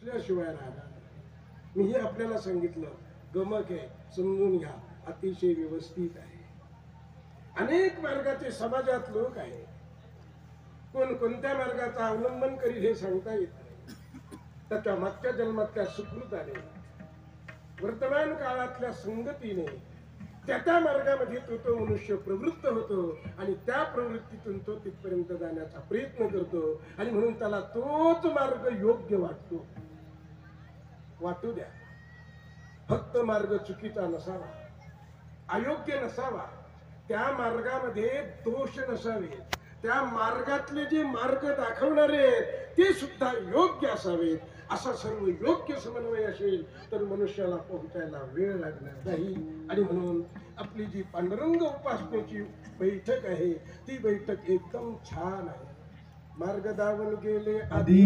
असल्याशिवाय राहणार. मीही आपल्याला सांगितलं, गमक आहे, समजून घ्या, अतिशय व्यवस्थित आहे. अनेक मार्गाचे समाजात लोक आहेत. कोण कोणत्या मार्गाचा अवलंबन करील हे सांगता येत नाही. त्याच्या मागच्या जन्मातल्या सुकृताने, वर्तमान काळातल्या संगतीने त्या मार्गामध्ये तो मनुष्य प्रवृत्त होतो आणि त्या प्रवृत्तीतून तो तिथपर्यंत जाण्याचा प्रयत्न करतो. आणि म्हणून त्याला तोच मार्ग योग्य वाटतो. वाटू द्या, फक्त मार्ग चुकीचा नसावा, अयोग्य नसावा, त्या मार्गामध्ये दोष नसावे, त्या मार्गातले जे मार्ग दाखवणारे ते सुद्धा योग्य असावेत. असा सर्व योग्य समन्वय असेल तर मनुष्याला पोहोचायला वेळ लागणार नाही. आणि म्हणून आपली जी पांडुरंग उपासनेची बैठक आहे ती बैठक एकदम छान आहे. मार्ग दावून गेले आधी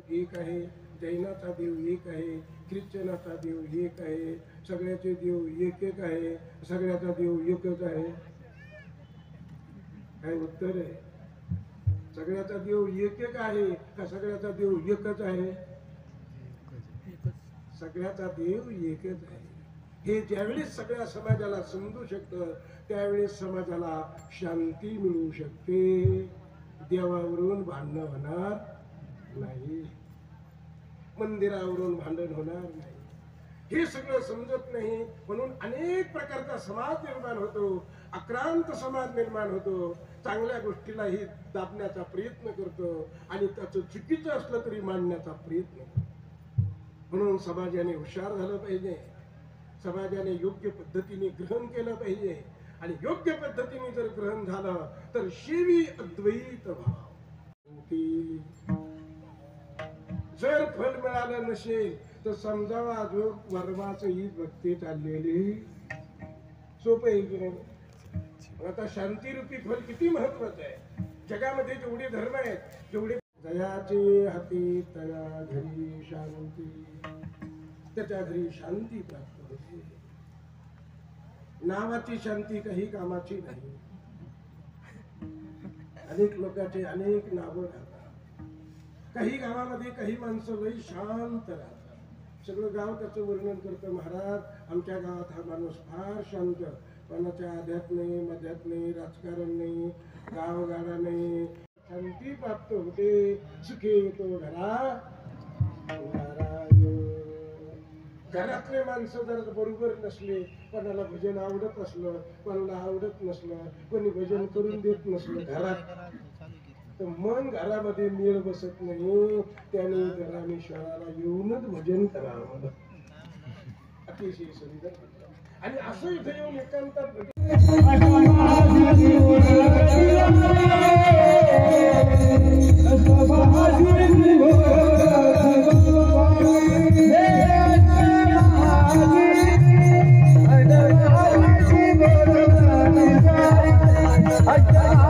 एक आहे, जैनाचा देव एक आहे, ख्रिश्चनाचा देव एक आहे, सगळ्याचे देव एक एक आहे, सगळ्याचा देव एकच आहे. काय उत्तर आहे? सगळ्याचा देव एक एक आहे का सगळ्याचा देव एकच आहे? सगळ्याचा देव एकच आहे. हे ज्यावेळेस सगळ्या समाजाला समजू शकतं त्यावेळेस समाजाला शांती मिळू शकते. देवावरून भांडण होणार नाही, मंदिरावरून भांडण होणार नाही. हे सगळं समजत नाही म्हणून अनेक प्रकारचा समाज निर्माण होतो, आक्रांत समाज निर्माण होतो. चांगल्या गोष्टीलाही दाबण्याचा प्रयत्न करतो आणि त्याचं चुकीचं असलं तरी मांडण्याचा प्रयत्न करतो. म्हणून समाजाने हुशार झालं पाहिजे, समाजाने योग्य पद्धतीने ग्रहण केलं पाहिजे. आणि योग्य पद्धतीने जर ग्रहण झालं तर शिवी अद्वैत भाव. जर फल मिळालं नसेल तर समजावा जो वर्माचं ही भक्ती चाललेली. सोपं आहे की नाही? आता शांतीरूपी फल किती महत्वाचं आहे. जगामध्ये जेवढे धर्म आहेत, जेवढे जयाचे हाती तया घरी शांती, त्याच्या घरी शांती प्राप्त होते. नावाची शांती काही कामाची नाही. अनेक लोकांचे अनेक नावं राहतात. काही गावामध्ये काही माणसं लई शांत राहतात. सगळं गाव त्याचं वर्णन करतं, महाराज आमच्या गावात हा माणूस फार शांत, कोणाच्या आध्यात नाही, मध्यात नाही, राजकारण नाही, गावगाडा नाही, शांती प्राप्त होते. सुखे येतो घरा. घरातले माणसं जर बरोबर नसले, कोणाला भजन आवडत असलं, कोणाला आवडत नसलं, कोणी भजन करून देत नसलं घरात, तर मन घरामध्ये मेळ बसत नाही. त्याने रामेश्वराला येऊनच भजन करावं. अतिशय सुंदर. आणि असं इथे येऊन एकांतात I